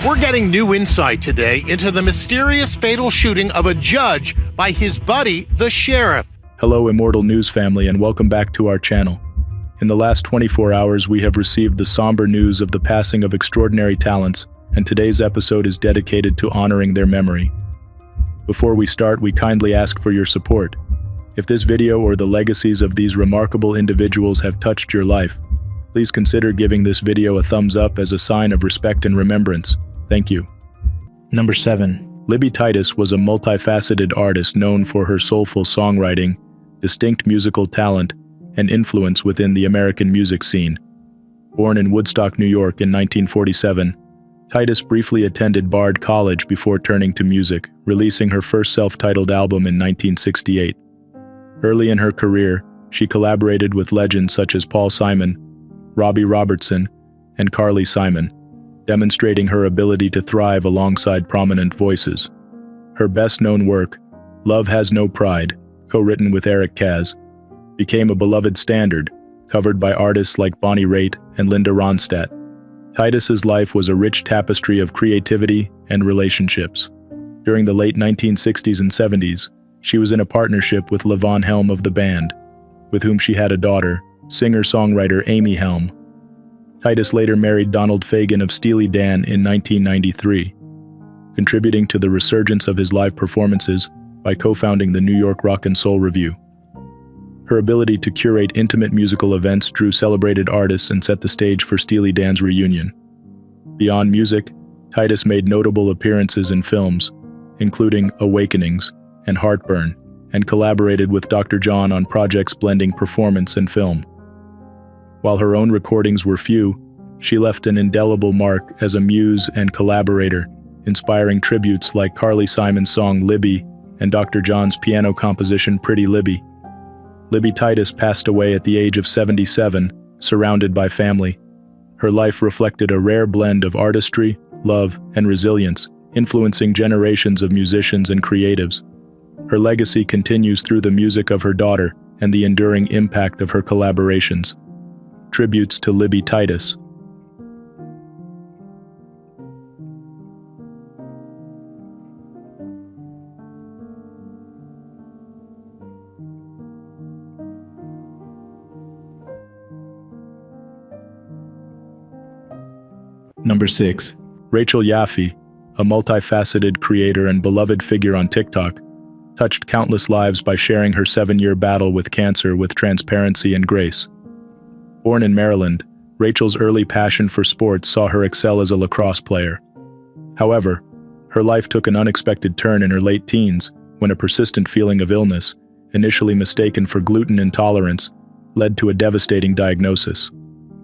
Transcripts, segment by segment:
We're getting new insight today into the mysterious fatal shooting of a judge by his buddy, the sheriff. Hello, Immortal News family, and welcome back to our channel. In the last 24 hours, we have received the somber news of the passing of extraordinary talents, and today's episode is dedicated to honoring their memory. Before we start, we kindly ask for your support. If this video or the legacies of these remarkable individuals have touched your life, please consider giving this video a thumbs up as a sign of respect and remembrance. Thank you. Number 7. Libby Titus was a multifaceted artist known for her soulful songwriting, distinct musical talent, and influence within the American music scene. Born in Woodstock, New York in 1947, Titus briefly attended Bard College before turning to music, releasing her first self-titled album in 1968. Early in her career, she collaborated with legends such as Paul Simon, Robbie Robertson, and Carly Simon, demonstrating her ability to thrive alongside prominent voices. Her best-known work, Love Has No Pride, co-written with Eric Kaz, became a beloved standard, covered by artists like Bonnie Raitt and Linda Ronstadt. Titus's life was a rich tapestry of creativity and relationships. During the late 1960s and 70s, she was in a partnership with Levon Helm of the band, with whom she had a daughter, singer-songwriter Amy Helm. Titus later married Donald Fagen of Steely Dan in 1993, contributing to the resurgence of his live performances by co-founding the New York Rock and Soul Review. Her ability to curate intimate musical events drew celebrated artists and set the stage for Steely Dan's reunion. Beyond music, Titus made notable appearances in films, including Awakenings and Heartburn, and collaborated with Dr. John on projects blending performance and film. While her own recordings were few, she left an indelible mark as a muse and collaborator, inspiring tributes like Carly Simon's song Libby and Dr. John's piano composition Pretty Libby. Libby Titus passed away at the age of 77, surrounded by family. Her life reflected a rare blend of artistry, love, and resilience, influencing generations of musicians and creatives. Her legacy continues through the music of her daughter and the enduring impact of her collaborations. Tributes to Libby Titus. Number 6. Rachel Yaffe, a multifaceted creator and beloved figure on TikTok, touched countless lives by sharing her 7-year battle with cancer with transparency and grace. Born in Maryland, Rachel's early passion for sports saw her excel as a lacrosse player. However, her life took an unexpected turn in her late teens when a persistent feeling of illness, initially mistaken for gluten intolerance, led to a devastating diagnosis: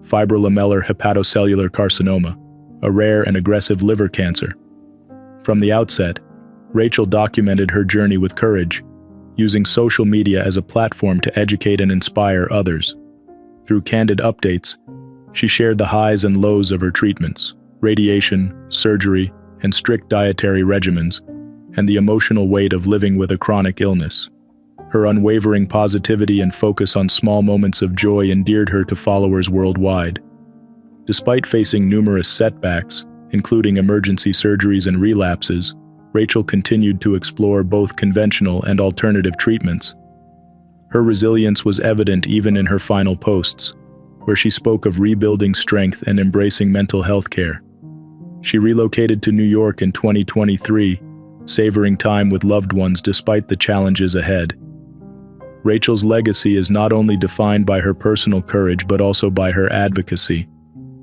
fibrolamellar hepatocellular carcinoma, a rare and aggressive liver cancer. From the outset, Rachel documented her journey with courage, using social media as a platform to educate and inspire others. Through candid updates, she shared the highs and lows of her treatments, radiation, surgery, and strict dietary regimens, and the emotional weight of living with a chronic illness. Her unwavering positivity and focus on small moments of joy endeared her to followers worldwide. Despite facing numerous setbacks, including emergency surgeries and relapses, Rachel continued to explore both conventional and alternative treatments. Her resilience was evident even in her final posts, where she spoke of rebuilding strength and embracing mental health care. She relocated to New York in 2023, savoring time with loved ones despite the challenges ahead. Rachel's legacy is not only defined by her personal courage but also by her advocacy.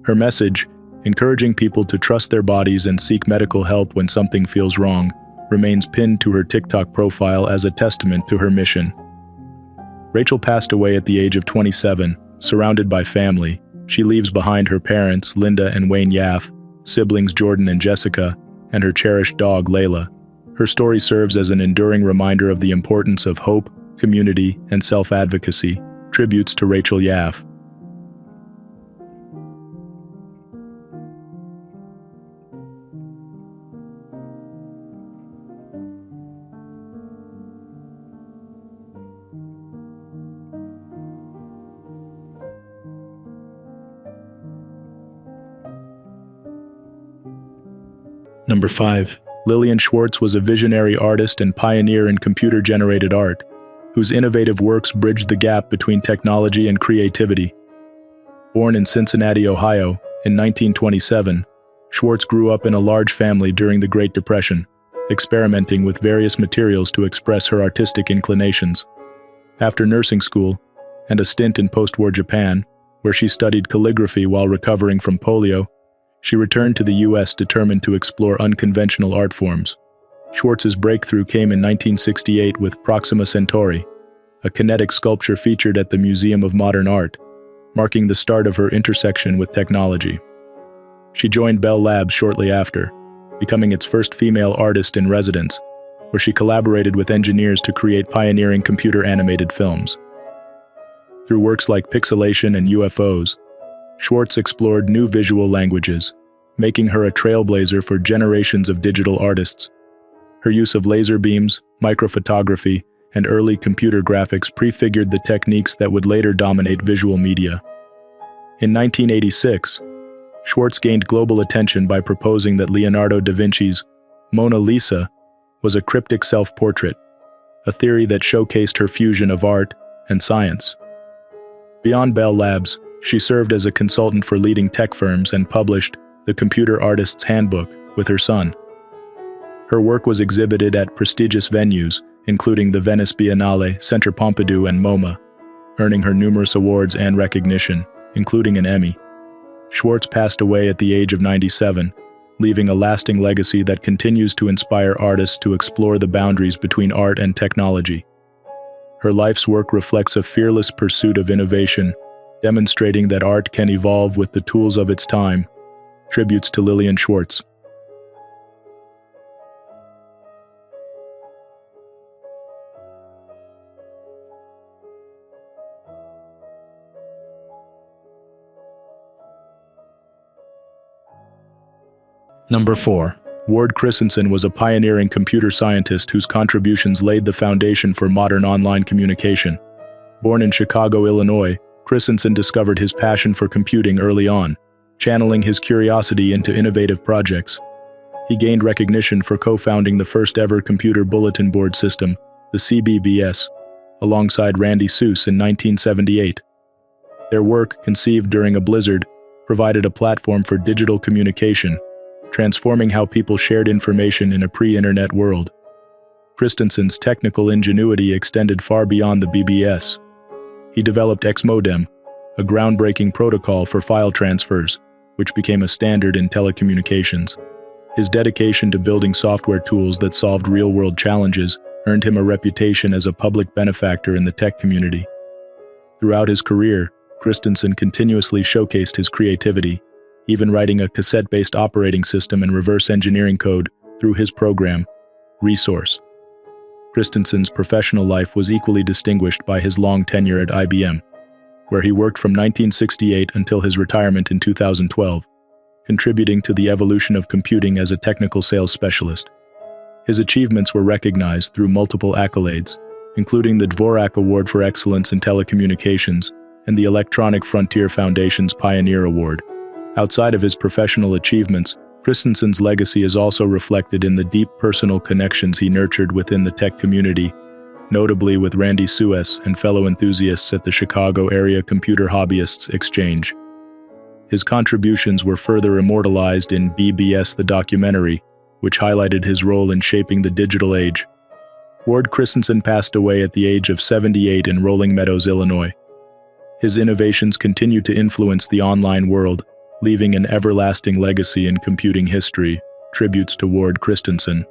Her message, encouraging people to trust their bodies and seek medical help when something feels wrong, remains pinned to her TikTok profile as a testament to her mission. Rachel passed away at the age of 27, surrounded by family. She leaves behind her parents, Linda and Wayne Yaffe, siblings Jordan and Jessica, and her cherished dog, Layla. Her story serves as an enduring reminder of the importance of hope, community, and self-advocacy. Tributes to Rachel Yaffe. Number 5. Lillian Schwartz was a visionary artist and pioneer in computer-generated art, whose innovative works bridged the gap between technology and creativity. Born in Cincinnati, Ohio, in 1927, Schwartz grew up in a large family during the Great Depression, experimenting with various materials to express her artistic inclinations. After nursing school, and a stint in post-war Japan, where she studied calligraphy while recovering from polio, she returned to the U.S. determined to explore unconventional art forms. Schwartz's breakthrough came in 1968 with Proxima Centauri, a kinetic sculpture featured at the Museum of Modern Art, marking the start of her intersection with technology. She joined Bell Labs shortly after, becoming its first female artist in residence, where she collaborated with engineers to create pioneering computer-animated films. Through works like pixelation and UFOs, Schwartz explored new visual languages, making her a trailblazer for generations of digital artists. Her use of laser beams, microphotography, and early computer graphics prefigured the techniques that would later dominate visual media. In 1986, Schwartz gained global attention by proposing that Leonardo da Vinci's Mona Lisa was a cryptic self-portrait, a theory that showcased her fusion of art and science. Beyond Bell Labs, she served as a consultant for leading tech firms and published The Computer Artist's Handbook with her son. Her work was exhibited at prestigious venues, including the Venice Biennale, Centre Pompidou, and MoMA, earning her numerous awards and recognition, including an Emmy. Schwartz passed away at the age of 97, leaving a lasting legacy that continues to inspire artists to explore the boundaries between art and technology. Her life's work reflects a fearless pursuit of innovation, demonstrating that art can evolve with the tools of its time. Tributes to Lillian Schwartz. Number 4. Ward Christensen was a pioneering computer scientist whose contributions laid the foundation for modern online communication. Born in Chicago, Illinois, Christensen discovered his passion for computing early on, channeling his curiosity into innovative projects. He gained recognition for co-founding the first-ever computer bulletin board system, the CBBS, alongside Randy Suess in 1978. Their work, conceived during a blizzard, provided a platform for digital communication, transforming how people shared information in a pre-internet world. Christensen's technical ingenuity extended far beyond the BBS. He developed X-Modem, a groundbreaking protocol for file transfers, which became a standard in telecommunications. His dedication to building software tools that solved real-world challenges earned him a reputation as a public benefactor in the tech community. Throughout his career, Christensen continuously showcased his creativity, even writing a cassette-based operating system and reverse engineering code through his program, Resource. Christensen's professional life was equally distinguished by his long tenure at IBM, where he worked from 1968 until his retirement in 2012, contributing to the evolution of computing as a technical sales specialist. His achievements were recognized through multiple accolades, including the Dvorak Award for Excellence in Telecommunications and the Electronic Frontier Foundation's Pioneer Award. Outside of his professional achievements, Christensen's legacy is also reflected in the deep personal connections he nurtured within the tech community, notably with Randy Suess and fellow enthusiasts at the Chicago Area Computer Hobbyists Exchange. His contributions were further immortalized in BBS the Documentary, which highlighted his role in shaping the digital age. Ward Christensen passed away at the age of 78 in Rolling Meadows, Illinois. His innovations continue to influence the online world, leaving an everlasting legacy in computing history. Tributes to Ward Christensen.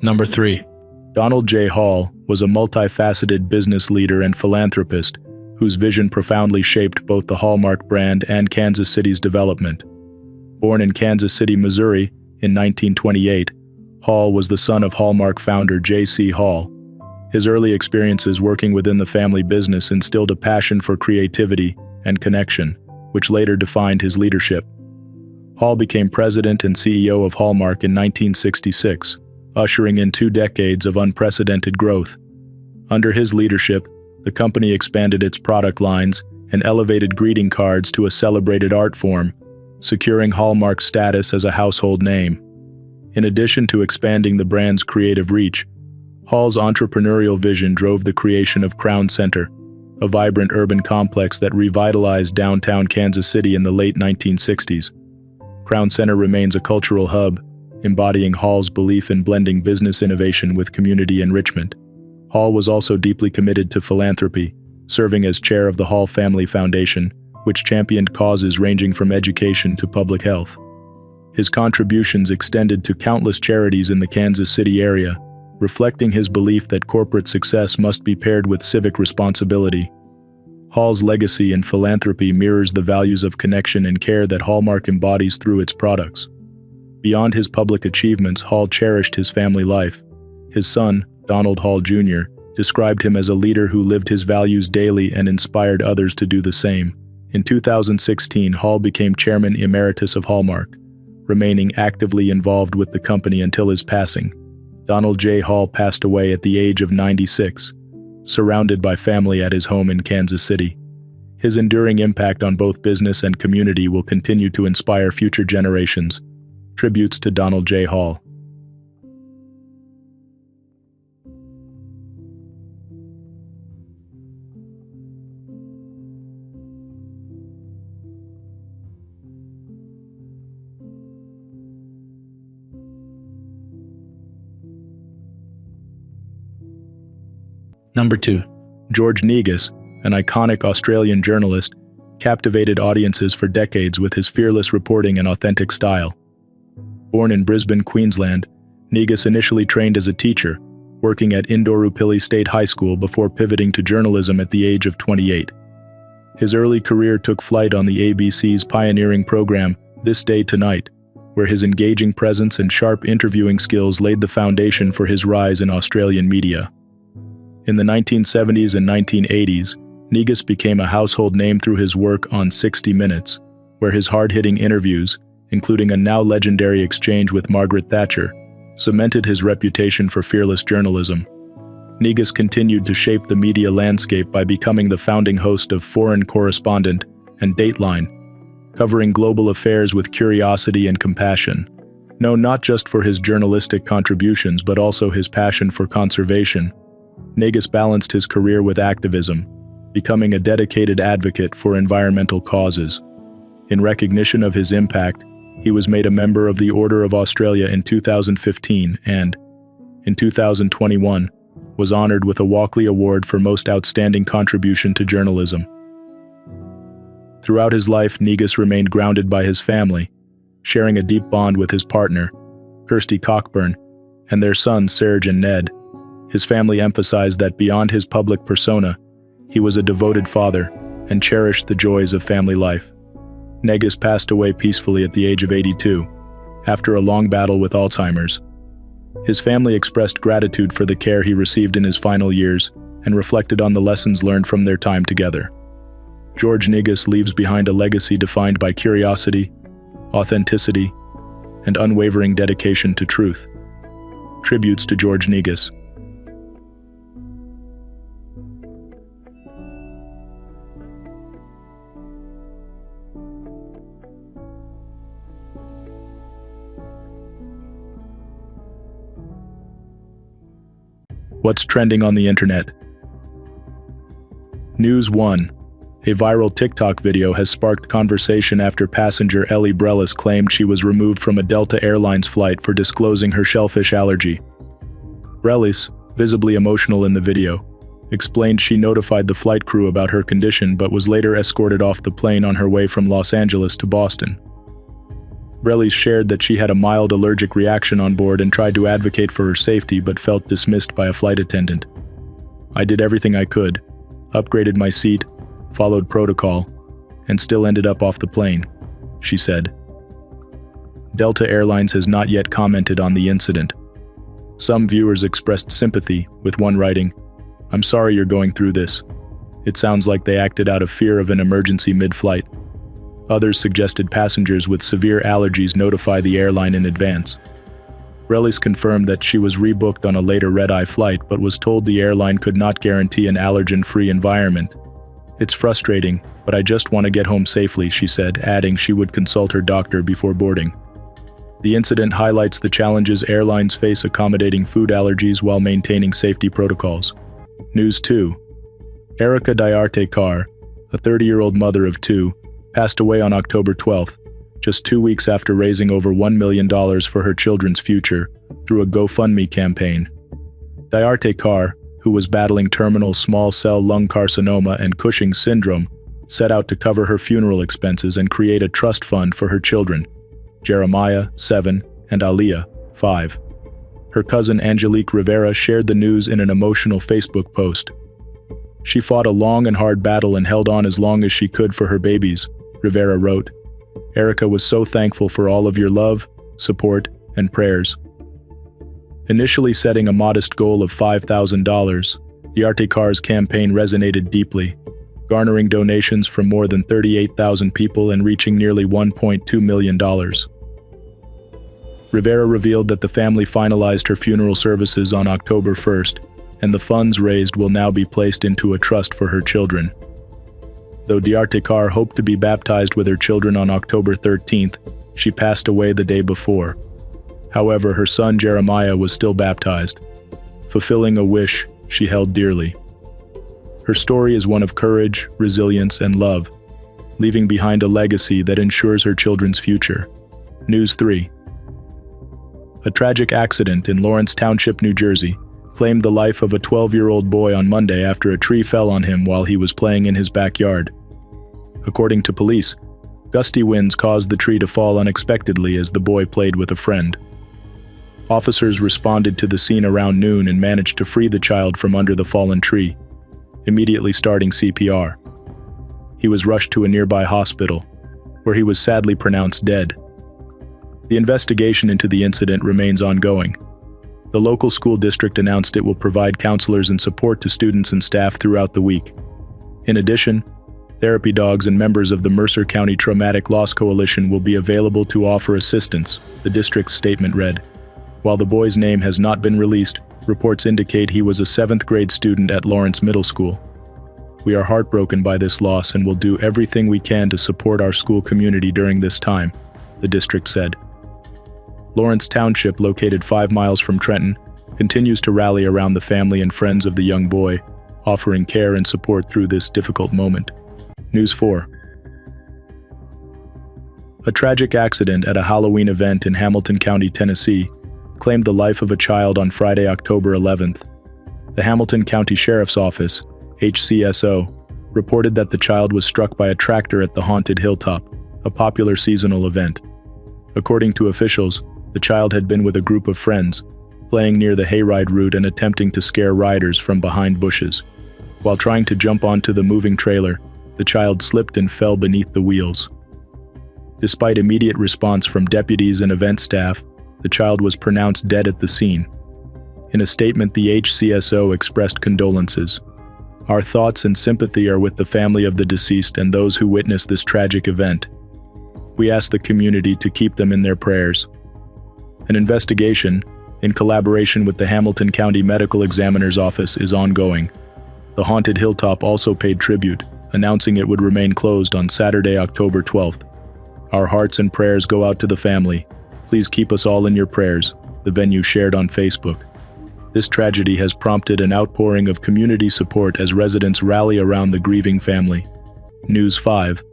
Number 3. Donald J. Hall was a multifaceted business leader and philanthropist whose vision profoundly shaped both the Hallmark brand and Kansas City's development. Born in Kansas City, Missouri in 1928, Hall was the son of Hallmark founder J.C. Hall. His early experiences working within the family business instilled a passion for creativity and connection, which later defined his leadership. Hall became president and CEO of Hallmark in 1966, ushering in 2 decades of unprecedented growth. Under his leadership, the company expanded its product lines and elevated greeting cards to a celebrated art form, securing Hallmark's status as a household name. In addition to expanding the brand's creative reach, Hall's entrepreneurial vision drove the creation of Crown Center, a vibrant urban complex that revitalized downtown Kansas City in the late 1960s. Crown Center remains a cultural hub, embodying Hall's belief in blending business innovation with community enrichment. Hall was also deeply committed to philanthropy, serving as chair of the Hall Family Foundation, which championed causes ranging from education to public health. His contributions extended to countless charities in the Kansas City area, reflecting his belief that corporate success must be paired with civic responsibility. Hall's legacy in philanthropy mirrors the values of connection and care that Hallmark embodies through its products. Beyond his public achievements, Hall cherished his family life. His son, Donald Hall Jr., described him as a leader who lived his values daily and inspired others to do the same. In 2016, Hall became chairman emeritus of Hallmark, remaining actively involved with the company until his passing. Donald J. Hall passed away at the age of 96, surrounded by family at his home in Kansas City. His enduring impact on both business and community will continue to inspire future generations. Tributes to Donald J. Hall. Number 2. George Negus, an iconic Australian journalist, captivated audiences for decades with his fearless reporting and authentic style. Born in Brisbane, Queensland, Negus initially trained as a teacher, working at Indooroopilly State High School before pivoting to journalism at the age of 28. His early career took flight on the ABC's pioneering program, This Day Tonight, where his engaging presence and sharp interviewing skills laid the foundation for his rise in Australian media. In the 1970s and 1980s, Negus became a household name through his work on 60 Minutes, where his hard-hitting interviews, including a now legendary exchange with Margaret Thatcher, cemented his reputation for fearless journalism. Negus continued to shape the media landscape by becoming the founding host of Foreign Correspondent and Dateline, covering global affairs with curiosity and compassion. Known not just for his journalistic contributions but also his passion for conservation, Negus balanced his career with activism, becoming a dedicated advocate for environmental causes. In recognition of his impact, he was made a member of the Order of Australia in 2015 and, in 2021, was honored with a Walkley Award for Most Outstanding Contribution to Journalism. Throughout his life, Negus remained grounded by his family, sharing a deep bond with his partner, Kirsty Cockburn, and their sons Serge and Ned. His family emphasized that beyond his public persona, he was a devoted father and cherished the joys of family life. Negus passed away peacefully at the age of 82, after a long battle with Alzheimer's. His family expressed gratitude for the care he received in his final years and reflected on the lessons learned from their time together. George Negus leaves behind a legacy defined by curiosity, authenticity, and unwavering dedication to truth. Tributes to George Negus. What's trending on the internet? News 1. A viral TikTok video has sparked conversation after passenger Ellie Brelis claimed she was removed from a Delta Airlines flight for disclosing her shellfish allergy. Brelis, visibly emotional in the video, explained she notified the flight crew about her condition but was later escorted off the plane on her way from Los Angeles to Boston. Brelis shared that she had a mild allergic reaction on board and tried to advocate for her safety but felt dismissed by a flight attendant. "I did everything I could, upgraded my seat, followed protocol, and still ended up off the plane," she said. Delta Airlines has not yet commented on the incident. Some viewers expressed sympathy, with one writing, "I'm sorry you're going through this. It sounds like they acted out of fear of an emergency mid-flight." Others suggested passengers with severe allergies notify the airline in advance. Rellis confirmed that she was rebooked on a later red-eye flight but was told the airline could not guarantee an allergen-free environment. "It's frustrating, but I just want to get home safely," she said, adding she would consult her doctor before boarding. The incident highlights the challenges airlines face accommodating food allergies while maintaining safety protocols. News 2. Erica Diarte Carr, a 30-year-old mother of two, passed away on October 12th, just 2 weeks after raising over $1 million for her children's future through a GoFundMe campaign. Diarte Carr, who was battling terminal small cell lung carcinoma and Cushing's syndrome, set out to cover her funeral expenses and create a trust fund for her children, Jeremiah, 7, and Aliyah, 5. Her cousin Angelique Rivera shared the news in an emotional Facebook post. "She fought a long and hard battle and held on as long as she could for her babies," Rivera wrote. "Erica was so thankful for all of your love, support, and prayers." Initially setting a modest goal of $5,000, Diarte Carr's campaign resonated deeply, garnering donations from more than 38,000 people and reaching nearly $1.2 million. Rivera revealed that the family finalized her funeral services on October 1st, and the funds raised will now be placed into a trust for her children. Though Diarte Carr hoped to be baptized with her children on October 13th, she passed away the day before. However, her son Jeremiah was still baptized, fulfilling a wish she held dearly. Her story is one of courage, resilience, and love, leaving behind a legacy that ensures her children's future. News 3. A tragic accident in Lawrence Township, New Jersey, claimed the life of a 12-year-old boy on Monday after a tree fell on him while he was playing in his backyard. According to police, gusty winds caused the tree to fall unexpectedly as the boy played with a friend. Officers responded to the scene around noon and managed to free the child from under the fallen tree, immediately starting CPR. He was rushed to a nearby hospital, where he was sadly pronounced dead. The investigation into the incident remains ongoing. The local school district announced it will provide counselors and support to students and staff throughout the week. In addition, therapy dogs and members of the Mercer County Traumatic Loss Coalition will be available to offer assistance, the district's statement read. While the boy's name has not been released, reports indicate he was a 7th grade student at Lawrence Middle School. "We are heartbroken by this loss and will do everything we can to support our school community during this time," the district said. Lawrence Township, located 5 miles from Trenton, continues to rally around the family and friends of the young boy, offering care and support through this difficult moment. News 4. A tragic accident at a Halloween event in Hamilton County, Tennessee, claimed the life of a child on Friday, October 11th. The Hamilton County Sheriff's Office, HCSO, reported that the child was struck by a tractor at the Haunted Hilltop, a popular seasonal event. According to officials, the child had been with a group of friends, playing near the hayride route and attempting to scare riders from behind bushes. While trying to jump onto the moving trailer, the child slipped and fell beneath the wheels. Despite immediate response from deputies and event staff, the child was pronounced dead at the scene. In a statement, the HCSO expressed condolences. "Our thoughts and sympathy are with the family of the deceased and those who witnessed this tragic event. We ask the community to keep them in their prayers." An investigation, in collaboration with the Hamilton County Medical Examiner's Office, is ongoing. The Haunted Hilltop also paid tribute, announcing it would remain closed on Saturday, October 12th. "Our hearts and prayers go out to the family. Please keep us all in your prayers," the venue shared on Facebook. This tragedy has prompted an outpouring of community support as residents rally around the grieving family. News 5.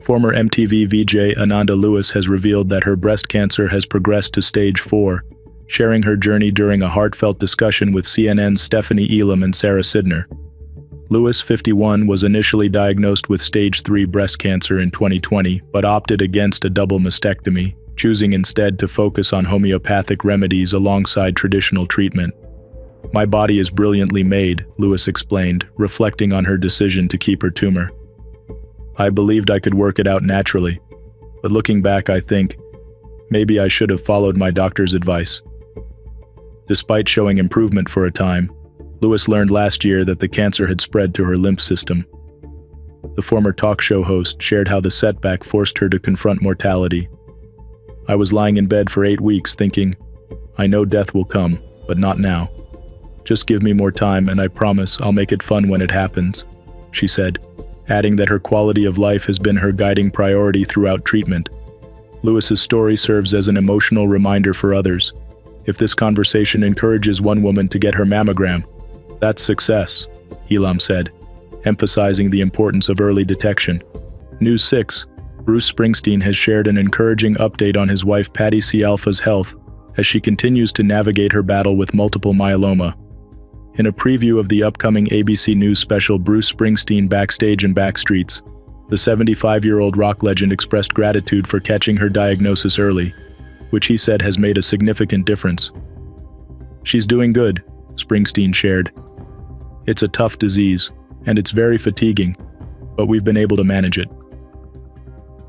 Former MTV VJ Ananda Lewis has revealed that her breast cancer has progressed to stage 4, sharing her journey during a heartfelt discussion with CNN's Stephanie Elam and Sarah Sidner. Lewis, 51, was initially diagnosed with stage 3 breast cancer in 2020, but opted against a double mastectomy, choosing instead to focus on homeopathic remedies alongside traditional treatment. "My body is brilliantly made," Lewis explained, reflecting on her decision to keep her tumor. "I believed I could work it out naturally, but looking back I think, maybe I should have followed my doctor's advice." Despite showing improvement for a time, Lewis learned last year that the cancer had spread to her lymph system. The former talk show host shared how the setback forced her to confront mortality. "I was lying in bed for 8 weeks thinking, I know death will come, but not now. Just give me more time and I promise I'll make it fun when it happens," she said, adding that her quality of life has been her guiding priority throughout treatment. Lewis's story serves as an emotional reminder for others. If this conversation encourages one woman to get her mammogram, that's success, Elam said, emphasizing the importance of early detection. News 6. Bruce Springsteen has shared an encouraging update on his wife Patty Cialfa's health as she continues to navigate her battle with multiple myeloma. In a preview of the upcoming ABC News special Bruce Springsteen Backstage and Backstreets, the 75-year-old rock legend expressed gratitude for catching her diagnosis early, which he said has made a significant difference. "She's doing good," Springsteen shared. "It's a tough disease, and it's very fatiguing, but we've been able to manage it."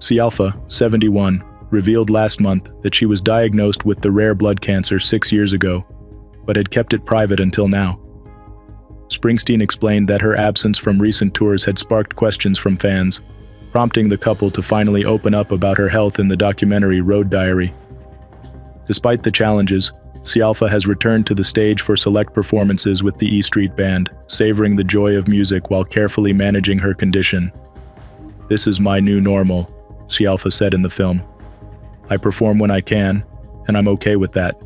Cialfa, 71, revealed last month that she was diagnosed with the rare blood cancer 6 years ago, but had kept it private until now. Springsteen explained that her absence from recent tours had sparked questions from fans, prompting the couple to finally open up about her health in the documentary Road Diary. Despite the challenges, Cialfa has returned to the stage for select performances with the E Street Band, savoring the joy of music while carefully managing her condition. "This is my new normal," Cialfa said in the film. "I perform when I can, and I'm okay with that."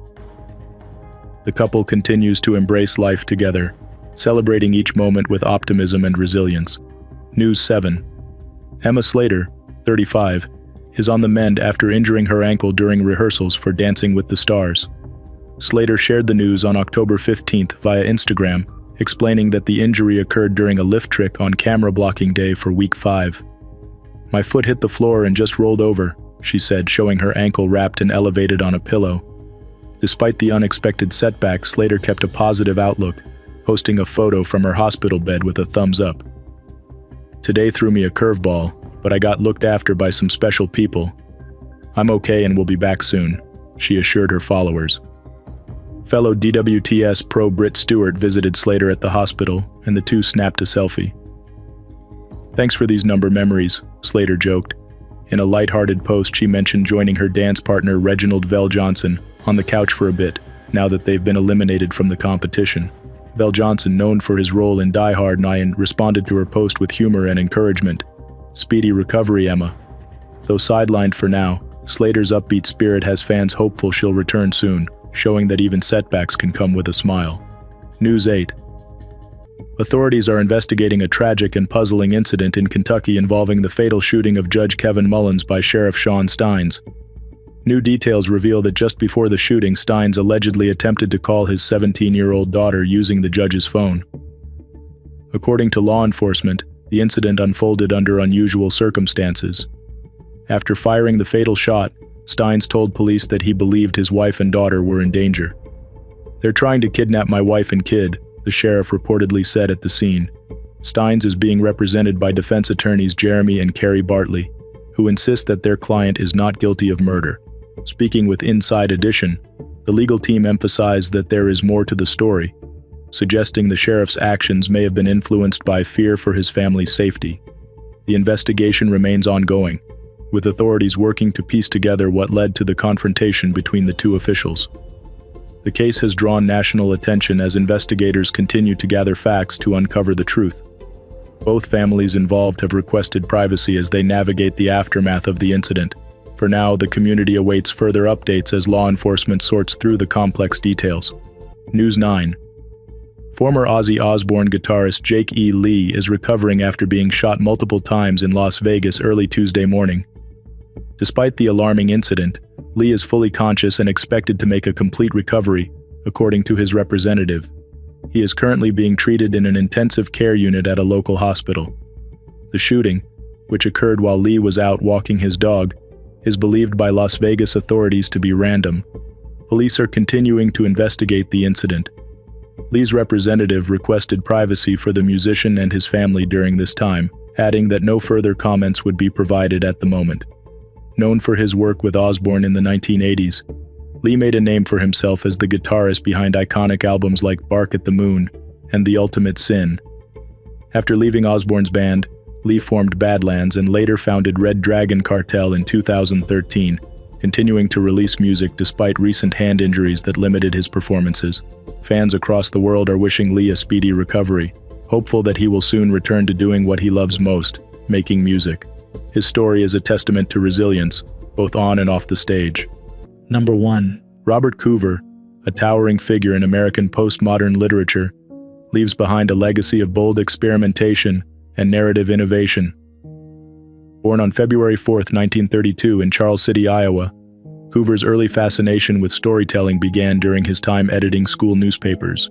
The couple continues to embrace life together, celebrating each moment with optimism and resilience. News 7. Emma Slater, 35, is on the mend after injuring her ankle during rehearsals for Dancing with the Stars. Slater shared the news on October 15th via Instagram, explaining that the injury occurred during a lift trick on camera blocking day for week 5. "My foot hit the floor and just rolled over," she said, showing her ankle wrapped and elevated on a pillow. Despite the unexpected setback, Slater kept a positive outlook, posting a photo from her hospital bed with a thumbs up. "Today threw me a curveball, but I got looked after by some special people. I'm okay and will be back soon," she assured her followers. Fellow DWTS pro Britt Stewart visited Slater at the hospital, and the two snapped a selfie. "Thanks for these number memories," Slater joked. In a lighthearted post, she mentioned joining her dance partner Reginald Vell Johnson on the couch for a bit, now that they've been eliminated from the competition. Vell Johnson, known for his role in Die Hard 9, responded to her post with humor and encouragement. "Speedy recovery, Emma." Though sidelined for now, Slater's upbeat spirit has fans hopeful she'll return soon, showing that even setbacks can come with a smile. News 8. Authorities are investigating a tragic and puzzling incident in Kentucky involving the fatal shooting of Judge Kevin Mullins by Sheriff Sean Steins. New details reveal that just before the shooting, Steins allegedly attempted to call his 17-year-old daughter using the judge's phone. According to law enforcement, the incident unfolded under unusual circumstances. After firing the fatal shot, Steins told police that he believed his wife and daughter were in danger. "They're trying to kidnap my wife and kid," the sheriff reportedly said at the scene. Steins is being represented by defense attorneys Jeremy and Carrie Bartley, who insist that their client is not guilty of murder. Speaking with Inside Edition, the legal team emphasized that there is more to the story, suggesting the sheriff's actions may have been influenced by fear for his family's safety. The investigation remains ongoing, with authorities working to piece together what led to the confrontation between the two officials. The case has drawn national attention as investigators continue to gather facts to uncover the truth. Both families involved have requested privacy as they navigate the aftermath of the incident. For now, the community awaits further updates as law enforcement sorts through the complex details. News 9. Former Ozzy Osbourne guitarist Jake E. Lee is recovering after being shot multiple times in Las Vegas early Tuesday morning. Despite the alarming incident, Lee is fully conscious and expected to make a complete recovery, according to his representative. He is currently being treated in an intensive care unit at a local hospital. The shooting, which occurred while Lee was out walking his dog, is believed by Las Vegas authorities to be random. Police are continuing to investigate the incident. Lee's representative requested privacy for the musician and his family during this time, adding that no further comments would be provided at the moment. Known for his work with Osbourne in the 1980s, Lee made a name for himself as the guitarist behind iconic albums like Bark at the Moon and The Ultimate Sin. After leaving Osbourne's band, Lee formed Badlands and later founded Red Dragon Cartel in 2013, continuing to release music despite recent hand injuries that limited his performances. Fans across the world are wishing Lee a speedy recovery, hopeful that he will soon return to doing what he loves most, making music. His story is a testament to resilience, both on and off the stage. Number 1. Robert Coover, a towering figure in American postmodern literature, leaves behind a legacy of bold experimentation and narrative innovation. Born on February 4, 1932 in Charles City, Iowa, Coover's early fascination with storytelling began during his time editing school newspapers.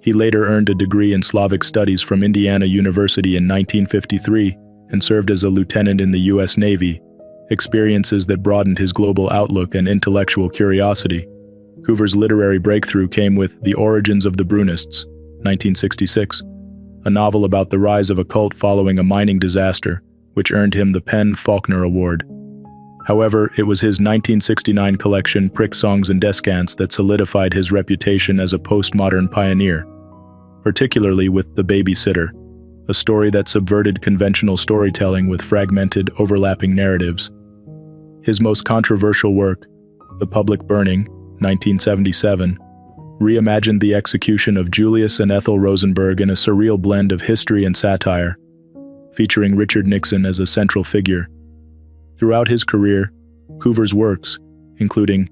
He later earned a degree in Slavic Studies from Indiana University in 1953 and served as a lieutenant in the U.S. Navy, experiences that broadened his global outlook and intellectual curiosity. Coover's literary breakthrough came with The Origins of the Brunists, 1966, a novel about the rise of a cult following a mining disaster, which earned him the PEN/Faulkner Award. However, it was his 1969 collection Prick Songs and Descants that solidified his reputation as a postmodern pioneer, particularly with The Babysitter, a story that subverted conventional storytelling with fragmented, overlapping narratives. His most controversial work, The Public Burning, 1977, reimagined the execution of Julius and Ethel Rosenberg in a surreal blend of history and satire, featuring Richard Nixon as a central figure. Throughout his career, Coover's works, including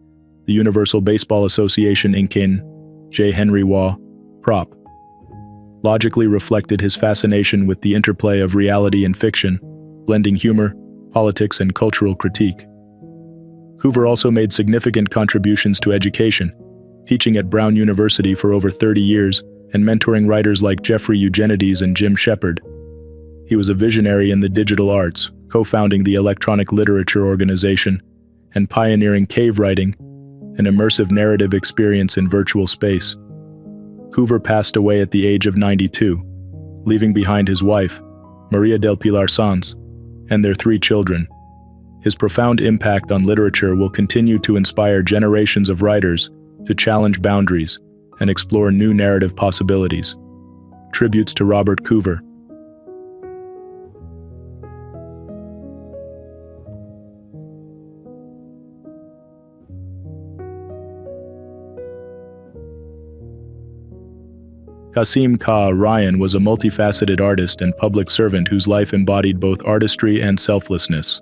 the Universal Baseball Association Inc. J. Henry Waugh, Prop, logically reflected his fascination with the interplay of reality and fiction, blending humor, politics, and cultural critique. Coover also made significant contributions to education, teaching at Brown University for over 30 years and mentoring writers like Jeffrey Eugenides and Jim Shepard. He was a visionary in the digital arts, co-founding the Electronic Literature Organization and pioneering cave writing, an immersive narrative experience in virtual space. Coover passed away at the age of 92, leaving behind his wife, Maria del Pilar Sanz, and their 3 children. His profound impact on literature will continue to inspire generations of writers to challenge boundaries and explore new narrative possibilities. Tributes to Robert Coover. Qasim Ka Ryan was a multifaceted artist and public servant whose life embodied both artistry and selflessness.